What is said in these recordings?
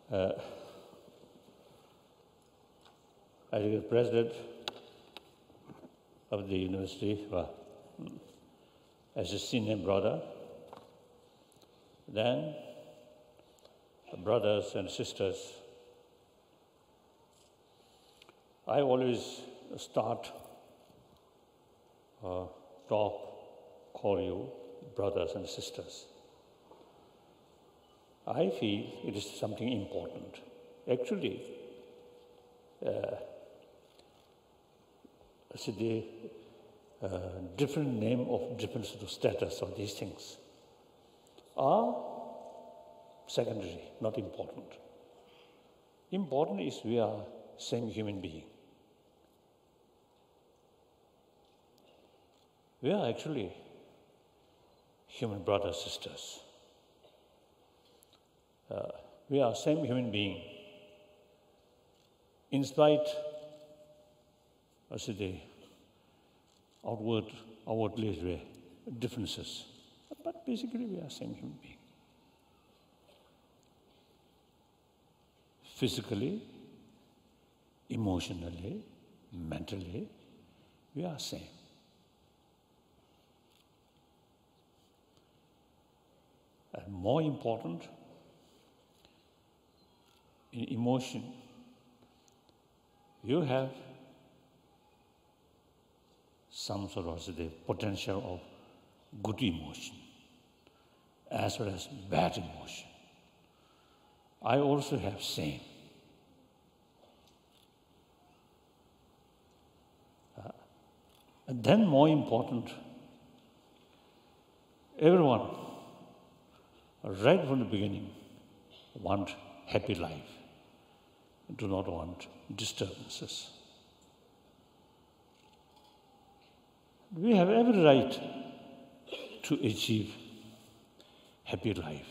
I was president of the university as a senior brother. Then, brothers and sisters, I always start, call you brothers and sisters. I feel it is something important. Actually, the different name of different sort of status of these things are secondary, not important. Important is we are same human being. We are actually human brothers, sisters. We are same human being. In spite of the outwardly differences, but basically we are same human being. Physically, emotionally, mentally, we are same. And more important, in emotion, you have some sort of the potential of good emotion as well as bad emotion. I also have same. And then more important, everyone, right from the beginning, want happy life, do not want disturbances. We have every right to achieve happy life.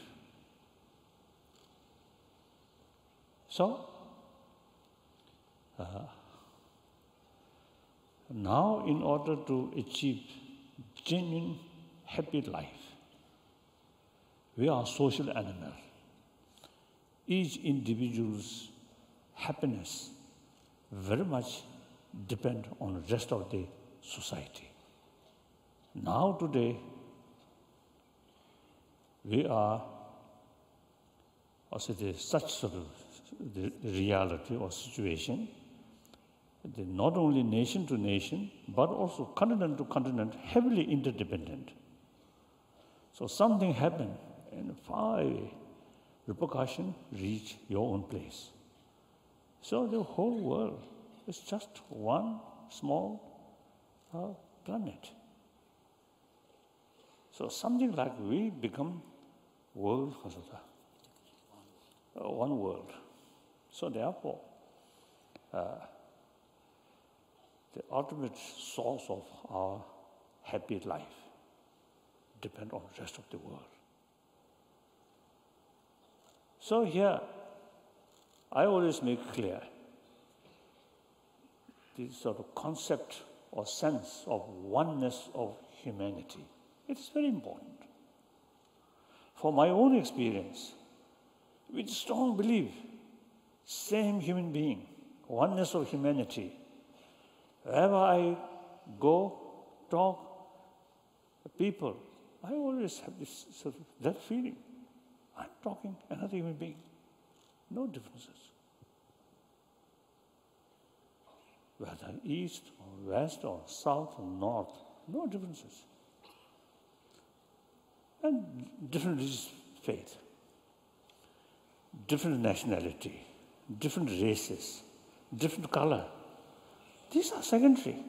So, now in order to achieve genuine happy life, we are social animal. Each individual's happiness very much depends on the rest of the society. Now today, we are also such sort of the reality or situation, not only nation to nation, but also continent to continent, heavily interdependent. So something happened, and far away, repercussion reach your own place. So the whole world is just one small planet. So something like we become world, one world. So therefore, the ultimate source of our happy life depends on the rest of the world. So here, I always make clear this sort of concept or sense of oneness of humanity. It's very important. For my own experience, with strong belief, same human being, oneness of humanity. Wherever I go, talk to people, I always have this sort of that feeling. I'm talking another human being. No differences. Whether east or west or south or north, no differences. And different religious faith, different nationality, different races, different color. These are secondary.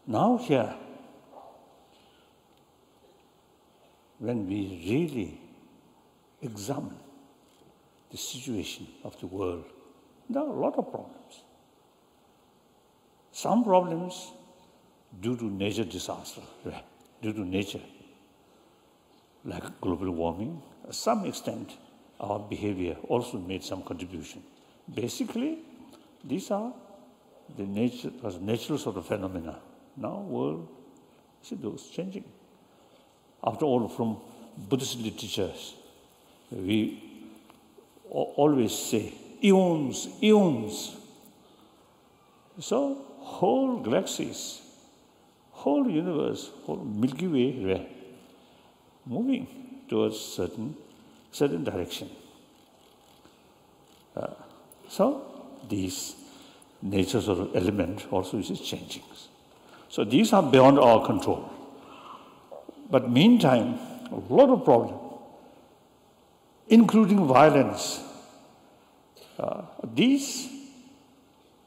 Now here, when we really examine the situation of the world, there are a lot of problems. Some problems due to nature disaster, due to nature, like global warming. To some extent, our behavior also made some contribution. Basically, these are the natural sort of phenomena. Now, world, see those changing. After all, from Buddhist literatures, we always say, eons, eons. So, whole galaxies, whole universe, whole Milky Way, were moving towards certain direction. So, these nature sort of element also is changing. So, these are beyond our control. But meantime, a lot of problems, including violence,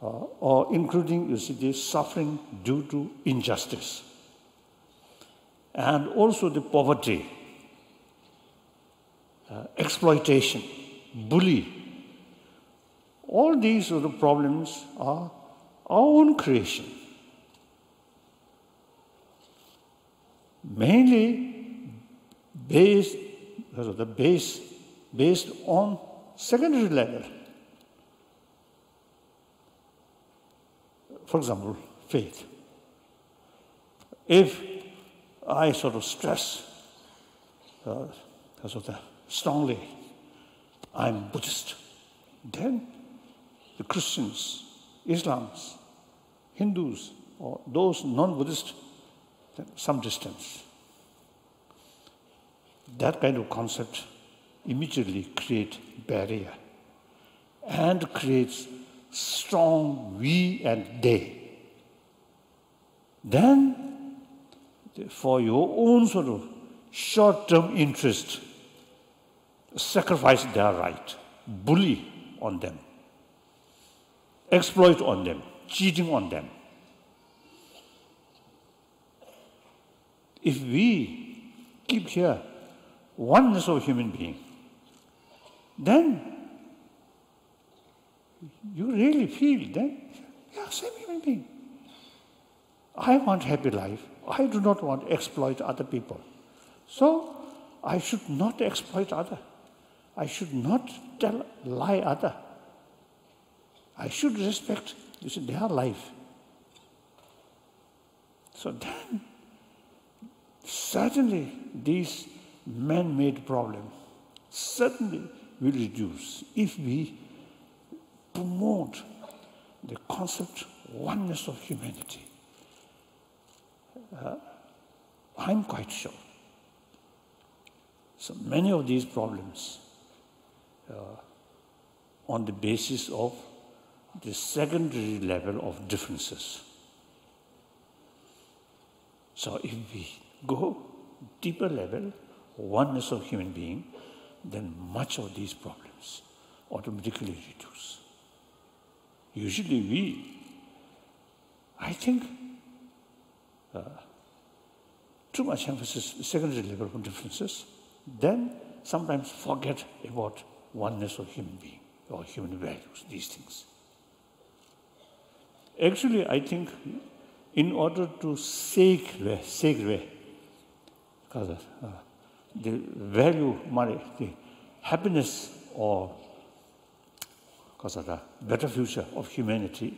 or including, you see, the suffering due to injustice, and also the poverty, exploitation, bully. All these sort of problems are our own creation. Mainly based on secondary level. For example, faith. If I sort of stress strongly, I'm Buddhist, then the Christians, Islams, Hindus, or those non-Buddhist, some distance. That kind of concept immediately creates barrier and creates strong we and they. Then, for your own sort of short-term interest, sacrifice their right, bully on them, exploit on them, cheating on them. If we keep here oneness of human being, then you really feel that, yeah, same human being. I want happy life. I do not want to exploit other people. So I should not exploit other. I should not tell lie other. I should respect their life. So then, certainly these man-made problems certainly will reduce if we promote the concept oneness of humanity. I'm quite sure. So many of these problems on the basis of the secondary level of differences. So if we go deeper level, oneness of human being, then much of these problems automatically reduce. Usually I think, too much emphasis secondary level of differences, then sometimes forget about oneness of human being or human values, these things. Actually, I think in order to segue, the value, the happiness or better future of humanity,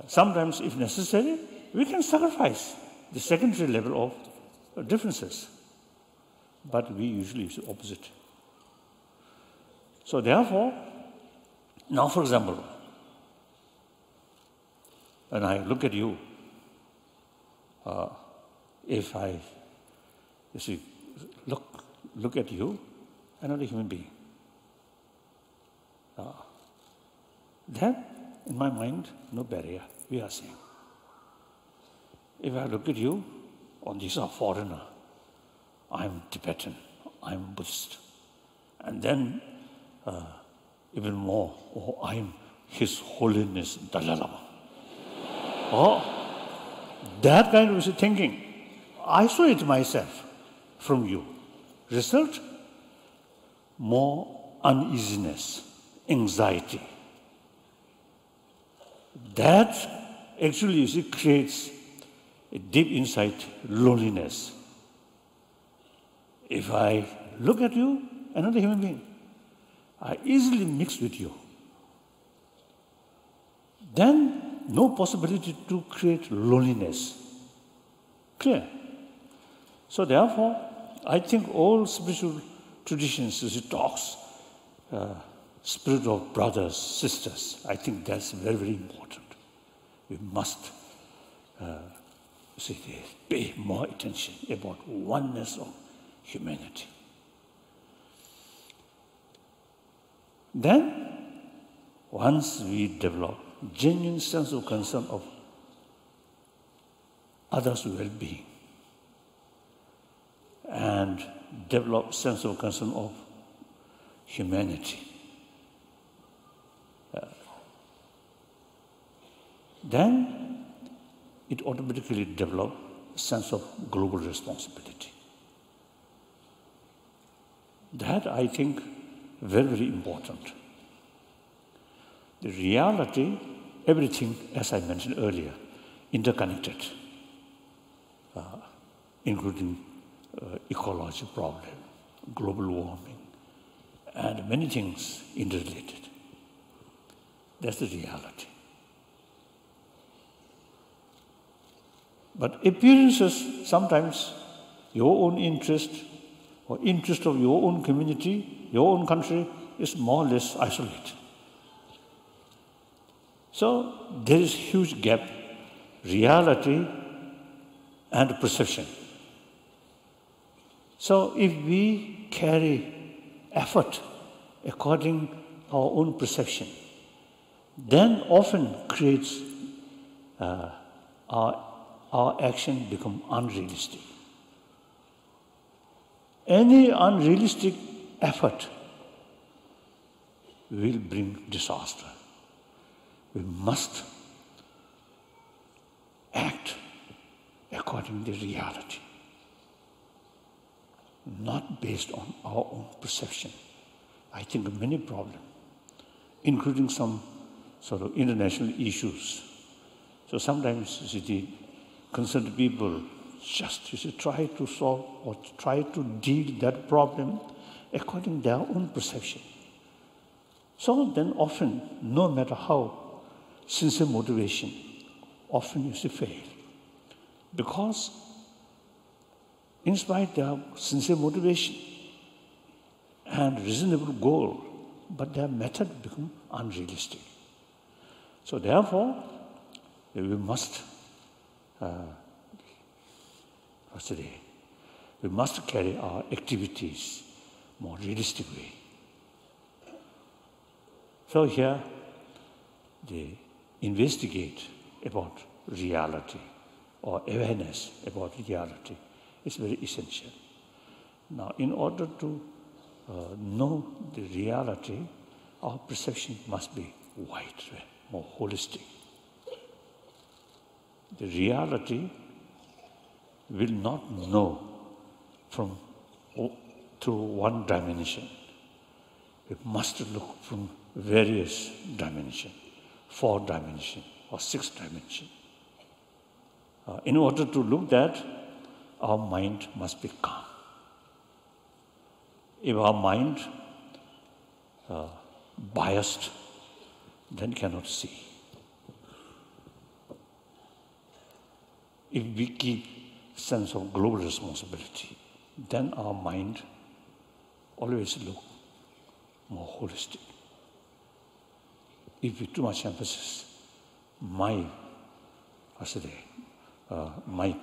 sometimes, if necessary, we can sacrifice the secondary level of differences. But we usually use the opposite. So therefore, now for example, when I look at you, if I look at you, another human being, then in my mind, no barrier, we are same. If I look at you, this is a foreigner, I'm Tibetan, I'm Buddhist, and then even more, I'm His Holiness Dalai Lama. That kind of thinking, isolate myself from you. Result, more uneasiness, anxiety. That actually, creates a deep insight loneliness. If I look at you, another human being, I easily mix with you. Then no possibility to create loneliness. Clear? So therefore, I think all spiritual traditions, it talks spirit of brothers, sisters. I think that's very, very important. We must pay more attention about oneness of humanity. Then, once we develop genuine sense of concern of others' well-being and develop sense of concern of humanity, then it automatically develops a sense of global responsibility. That, I think, very, very important. The reality, everything, as I mentioned earlier, interconnected, including ecology problem, global warming, and many things interrelated. That's the reality. But appearances, sometimes your own interest or interest of your own community, your own country, is more or less isolated. So there is huge gap, reality and perception. So if we carry effort according our own perception, then often creates our action become unrealistic. Any unrealistic effort will bring disaster. We must act according to reality, not based on our own perception. I think many problems, including some sort of international issues. So sometimes the concerned people just try to solve or try to deal that problem according to their own perception. So then often, no matter how sincere motivation, often fail. Because in spite of their sincere motivation and reasonable goal, but their method become unrealistic. So therefore, we must we must carry our activities more realistic way. So here, they investigate about reality or awareness about reality is very essential. Now, in order to know the reality, our perception must be wide, more holistic. The reality will not know from through one dimension. We must look from various dimensions, 4 dimensions or 6 dimensions. In order to look that, our mind must be calm. If our mind biased, then cannot see. If we keep sense of global responsibility, then our mind always look more holistic. If we too much emphasis, my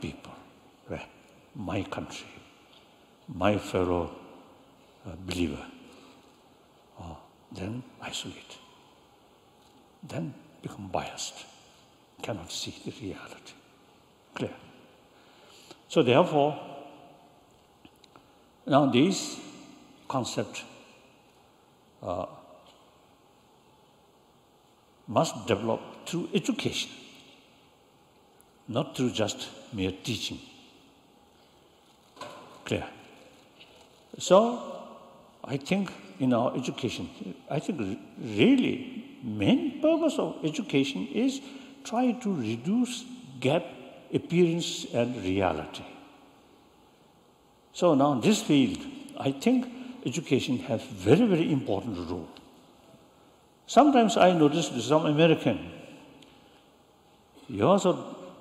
people, my country, my fellow believer, then isolate, then become biased, cannot see the reality. Clear. So therefore, now this concept must develop through education, not through just mere teaching. Clear. So I think in our education, I think really main purpose of education is try to reduce gap appearance and reality. So now in this field, I think education has very, very important role. Sometimes I notice some American,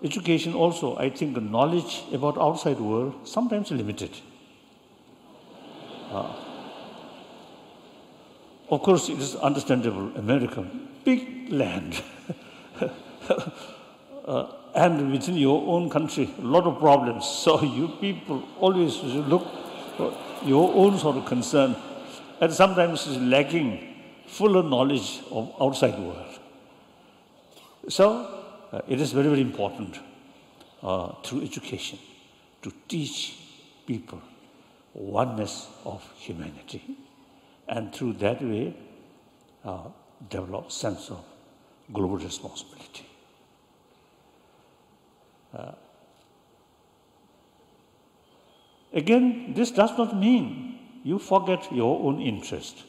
education also, I think the knowledge about outside world sometimes limited. Of course, it is understandable, America, big land. And within your own country, a lot of problems. So you people always look for your own sort of concern, and sometimes is lacking fuller knowledge of outside world. So it is very, very important through education to teach people oneness of humanity, and through that way develop sense of global responsibility. Again, this does not mean you forget your own interest.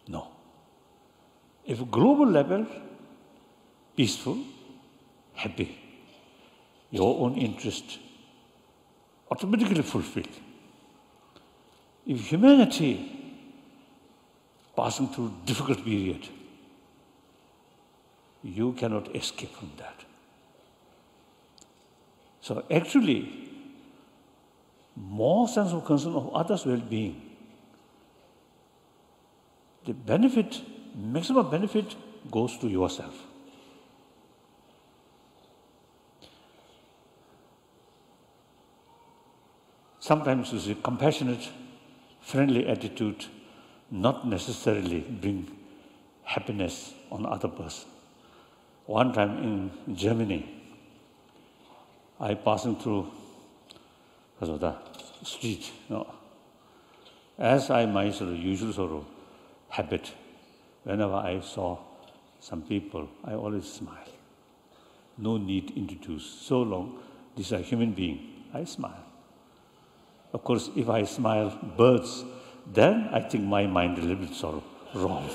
No. If global level, peaceful, happy, your own interest automatically fulfilled. If humanity passing through difficult period, you cannot escape from that. So actually, more sense of concern of others' well-being. The benefit, maximum benefit, goes to yourself. Sometimes you see compassionate, friendly attitude not necessarily bring happiness on other person. One time in Germany, I passing through the street. As I my usual sort of habit, whenever I saw some people, I always smile. No need to introduce. So long, these are human beings, I smile. Of course, if I smile birds, then I think my mind is a little bit sort of wrong.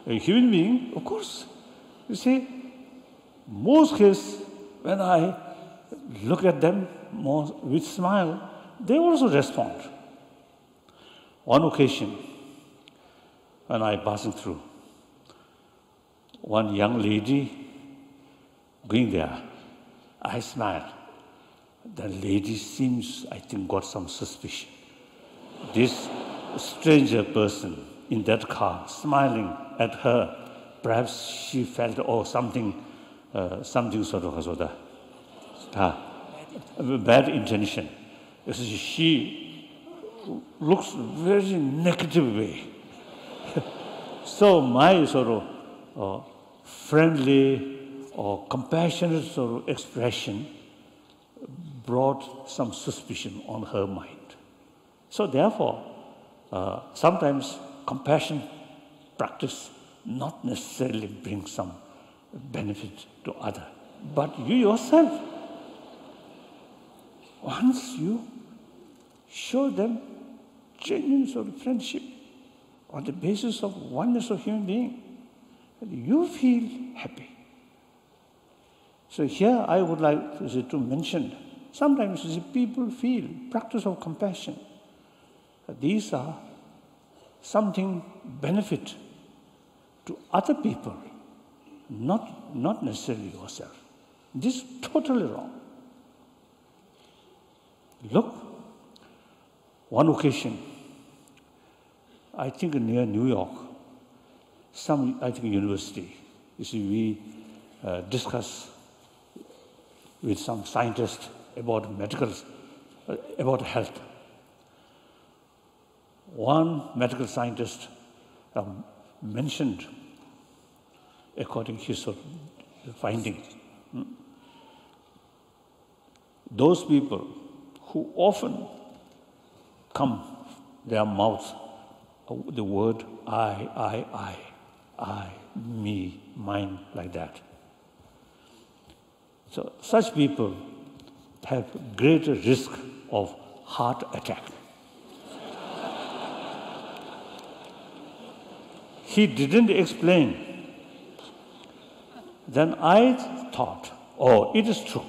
A human being, of course, you see, most cases, when I look at them more with smile, they also respond. On occasion, when I passing through, one young lady going there, I smile. The lady seems, I think, got some suspicion. This stranger person in that car smiling at her, perhaps she felt, something sort of bad intention. She looks very negative way. So my sort of friendly or compassionate sort of expression brought some suspicion on her mind. So therefore, sometimes compassion practice not necessarily brings some benefit to others, but you yourself, once you show them genuine sort of friendship on the basis of oneness of human being, you feel happy. So here I would like to mention, sometimes people feel practice of compassion. These are something benefit to other people, not necessarily yourself. This is totally wrong. Look, one occasion, I think near New York, university, we discuss with some scientists about about health. One medical scientist mentioned, according to his findings, those people who often come their mouth the word I, me, mine, like that. So such people have greater risk of heart attack. He didn't explain. Then I thought, it is true.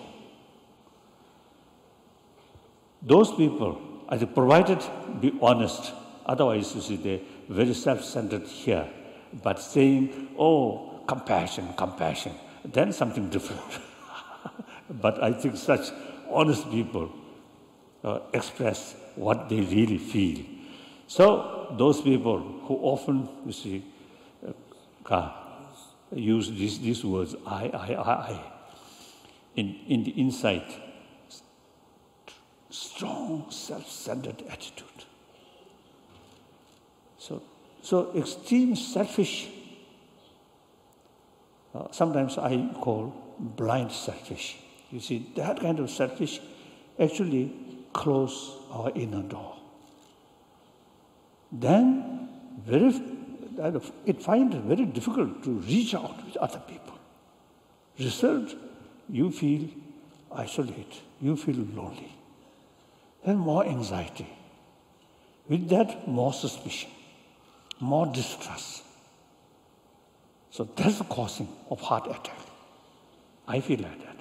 Those people, provided be honest, otherwise they're very self-centered here, but saying, compassion, then something different. But I think such honest people express what they really feel. So those people who often, you see, use these words, I, in the inside, strong self-centered attitude. So extreme selfish, sometimes I call blind selfish. You see, that kind of selfish actually close our inner door. Then it finds it very difficult to reach out with other people. Result, you feel isolated, you feel lonely. Then more anxiety. With that, more suspicion, more distrust. So that's the causing of heart attack. I feel like that.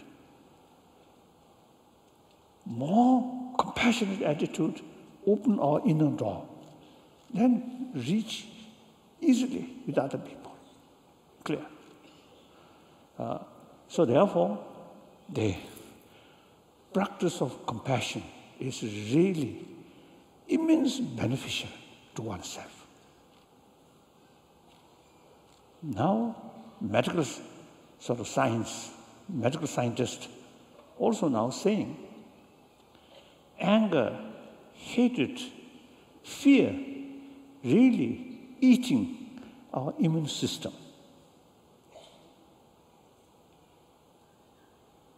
More compassionate attitude, open our inner door, then reach easily with other people. Clear? So therefore, the practice of compassion is really immensely beneficial to oneself. Now, medical sort of science, medical scientists also now saying anger, hatred, fear really eating our immune system.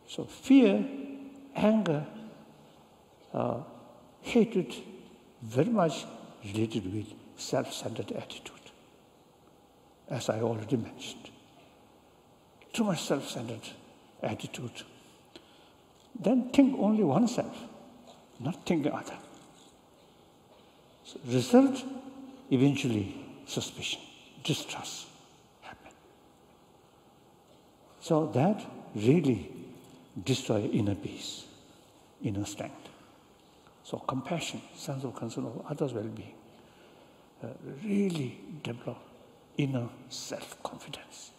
So fear, anger, hatred, very much related with self-centered attitude, as I already mentioned. Too much self-centered attitude. Then think only oneself, not think other. So result, eventually suspicion, distrust happen. So that really destroys inner peace, inner strength. So compassion, sense of concern of others' well-being, really develop inner self-confidence,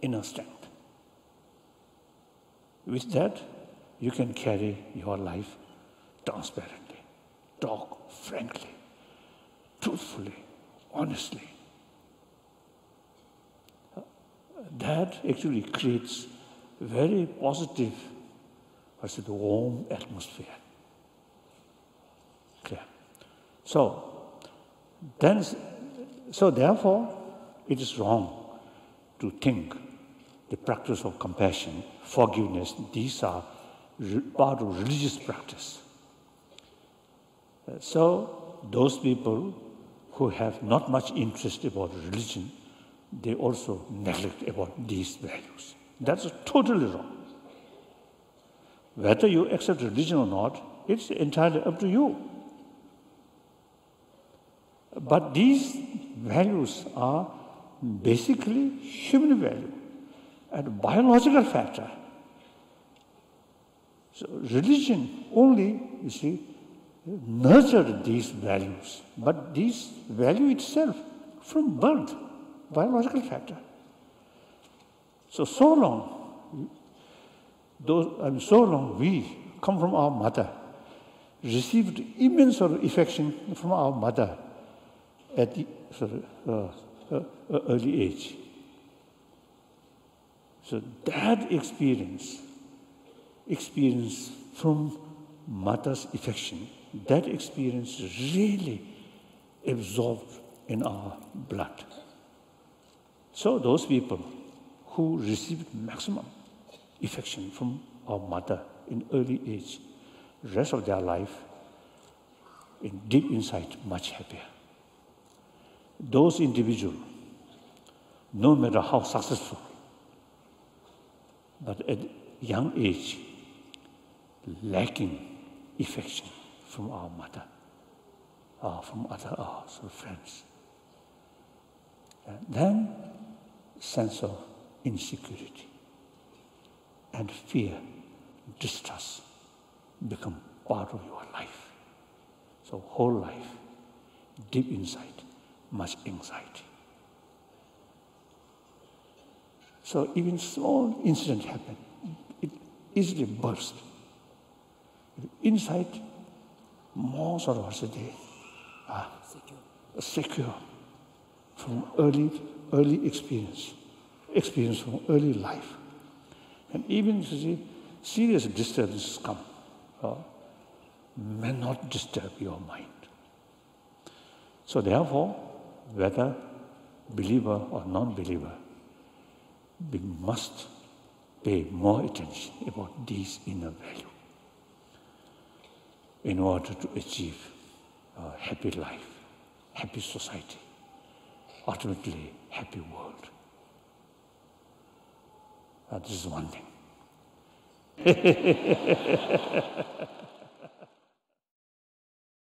inner strength. With that, you can carry your life transparently, talk frankly, truthfully, honestly. That actually creates very positive, warm atmosphere. Clear? So therefore, it is wrong to think the practice of compassion, forgiveness, these are part of religious practice. So those people who have not much interest about religion, they also neglect about these values. That's totally wrong. Whether you accept religion or not, it's entirely up to you. But these values are basically human value and biological factor. So religion only, you see, nurtured these values, but these value itself from birth, biological factor. So long we come from our mother, received immense sort of affection from our mother at the early age. So that experience from mother's affection, that experience really absorbed in our blood. So those people who received maximum affection from our mother in early age, rest of their life, in deep inside, much happier. Those individuals, no matter how successful, but at young age, lacking affection from our mother, from other friends. And then sense of insecurity and fear, distrust become part of your life. So whole life, deep inside, much anxiety. So even small incident happen, it easily bursts. Inside, most of us today are secure from early experience from early life. And even if you see serious disturbances come, may not disturb your mind. So therefore, whether believer or non-believer, we must pay more attention about these inner values in order to achieve a happy life, happy society, ultimately happy world. This is one thing.